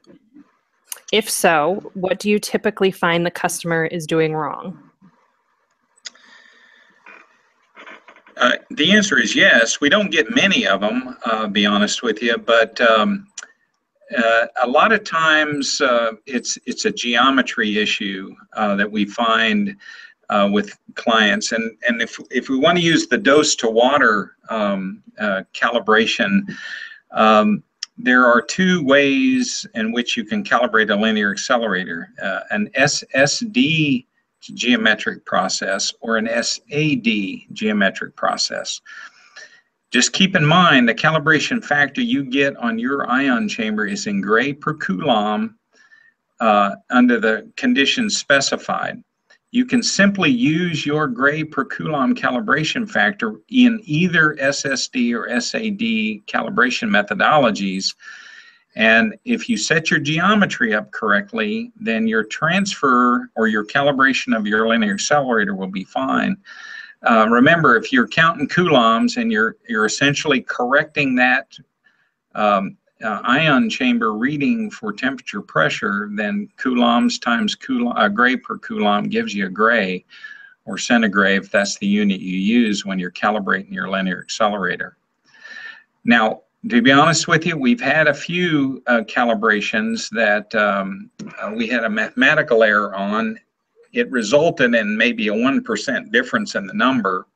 If so, what do you typically find the customer is doing wrong? The answer is yes. We don't get many of them, be honest with you, but a lot of times it's a geometry issue that we find with clients, and if we want to use the dose to water calibration, there are two ways in which you can calibrate a linear accelerator: an SSD geometric process or an SAD geometric process. Just keep in mind the calibration factor you get on your ion chamber is in gray per coulomb under the conditions specified. You can simply use your gray per coulomb calibration factor in either SSD or SAD calibration methodologies. And if you set your geometry up correctly, then your transfer or your calibration of your linear accelerator will be fine. Remember, if you're counting coulombs and you're essentially correcting that ion chamber reading for temperature pressure, then coulombs times gray per coulomb gives you a gray or centigrade if that's the unit you use when you're calibrating your linear accelerator. Now, to be honest with you, we've had a few calibrations that we had a mathematical error on. It resulted in maybe a 1% difference in the number.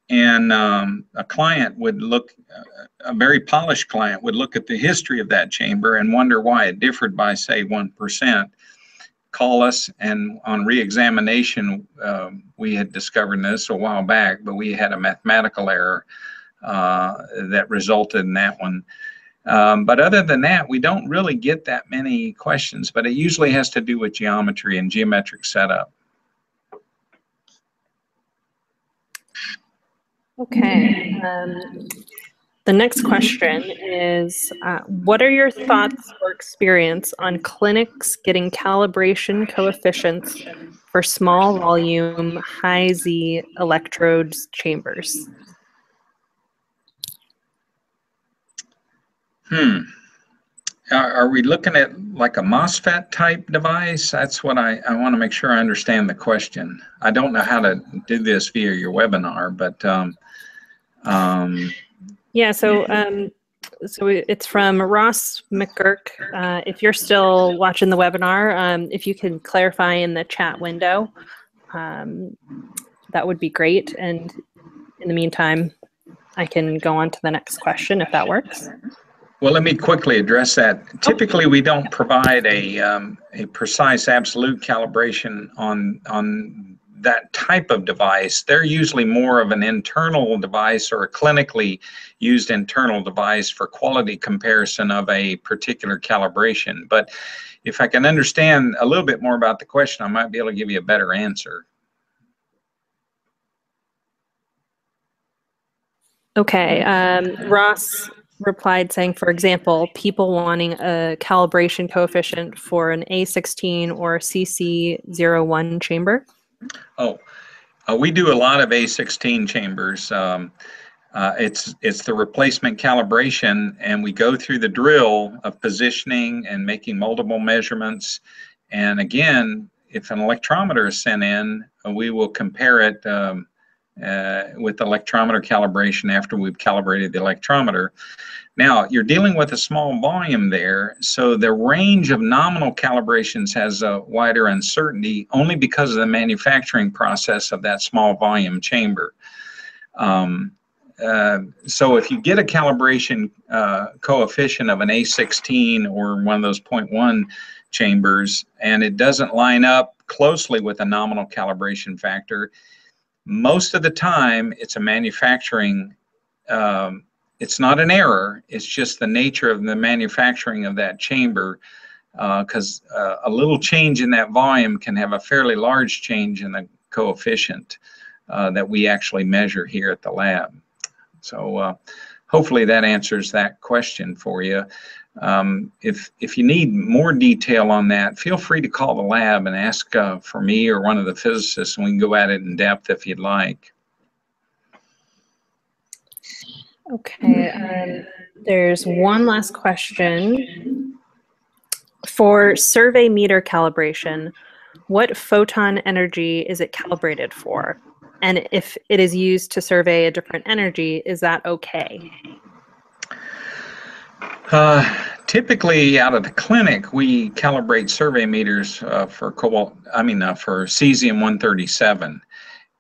And a client would look, a very polished client would look at the history of that chamber and wonder why it differed by, say, 1%. Call us, and on re-examination, we had discovered this a while back, but we had a mathematical error that resulted in that one. But other than that, we don't really get that many questions, but it usually has to do with geometry and geometric setup. Okay. The next question is, what are your thoughts or experience on clinics getting calibration coefficients for small volume, high Z electrodes chambers? Are we looking at like a MOSFET type device? That's what I want to make sure I understand the question. I don't know how to do this via your webinar, but yeah, so it's from Ross McGurk. If you're still watching the webinar, if you can clarify in the chat window, that would be great. And in the meantime, I can go on to the next question if that works. Well, let me quickly address that. Typically, we don't provide a precise absolute calibration on that type of device. They're usually more of an internal device or a clinically used internal device for quality comparison of a particular calibration. But if I can understand a little bit more about the question, I might be able to give you a better answer. Okay, Ross replied saying, for example, people wanting a calibration coefficient for an A16 or CC01 chamber? Oh, we do a lot of A16 chambers. It's the replacement calibration, and we go through the drill of positioning and making multiple measurements. And again, if an electrometer is sent in, we will compare it with electrometer calibration after we've calibrated the electrometer. Now, you're dealing with a small volume there, so the range of nominal calibrations has a wider uncertainty only because of the manufacturing process of that small volume chamber. So if you get a calibration coefficient of an A16 or one of those 0.1 chambers, and it doesn't line up closely with a nominal calibration factor, most of the time it's a manufacturing, it's not an error, it's just the nature of the manufacturing of that chamber, because a little change in that volume can have a fairly large change in the coefficient that we actually measure here at the lab. So hopefully that answers that question for you. If you need more detail on that, feel free to call the lab and ask for me or one of the physicists, and we can go at it in depth if you'd like. Okay, there's one last question. For survey meter calibration, what photon energy is it calibrated for? And if it is used to survey a different energy, is that okay? Typically, out of the clinic, we calibrate survey meters for for cesium-137,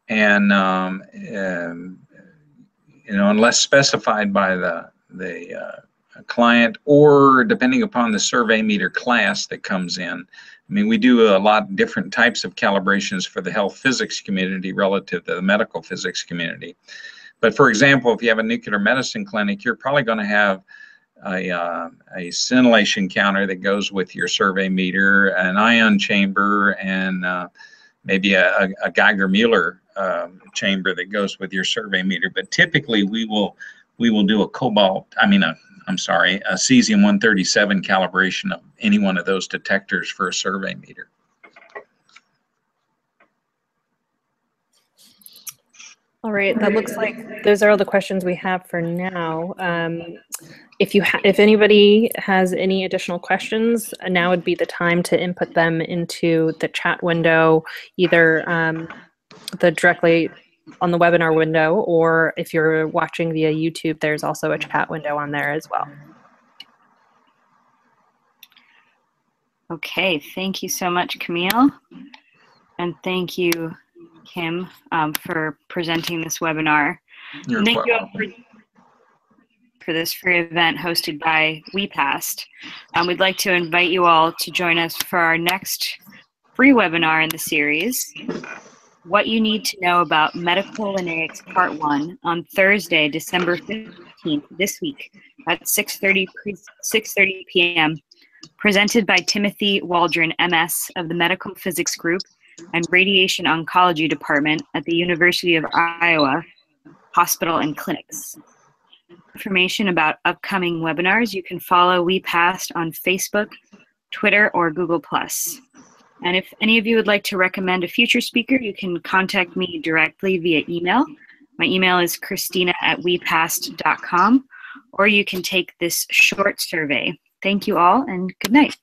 and unless specified by the client, or depending upon the survey meter class that comes in. I mean, we do a lot of different types of calibrations for the health physics community relative to the medical physics community. But for example, if you have a nuclear medicine clinic, you're probably going to have a scintillation counter that goes with your survey meter, an ion chamber, and maybe a Geiger-Müller chamber that goes with your survey meter. But typically, we will do a cesium-137 calibration of any one of those detectors for a survey meter. All right, that looks like those are all the questions we have for now. If anybody has any additional questions, now would be the time to input them into the chat window, either directly on the webinar window, or if you're watching via YouTube, there's also a chat window on there as well. Okay, thank you so much, Camille. And thank you, Kim, for presenting this webinar. You're Thank you all welcome. for this free event hosted by WePassed. We'd like to invite you all to join us for our next free webinar in the series, What You Need to Know About Medical Linaics Part 1, on Thursday, December 15th, this week at 6:30 p.m., presented by Timothy Waldron, MS, of the Medical Physics Group and Radiation Oncology Department at the University of Iowa Hospital and Clinics. Information about upcoming webinars, you can follow WePassed on Facebook, Twitter, or Google+. And if any of you would like to recommend a future speaker, you can contact me directly via email. My email is christina@wepassed.com, or you can take this short survey. Thank you all, and good night.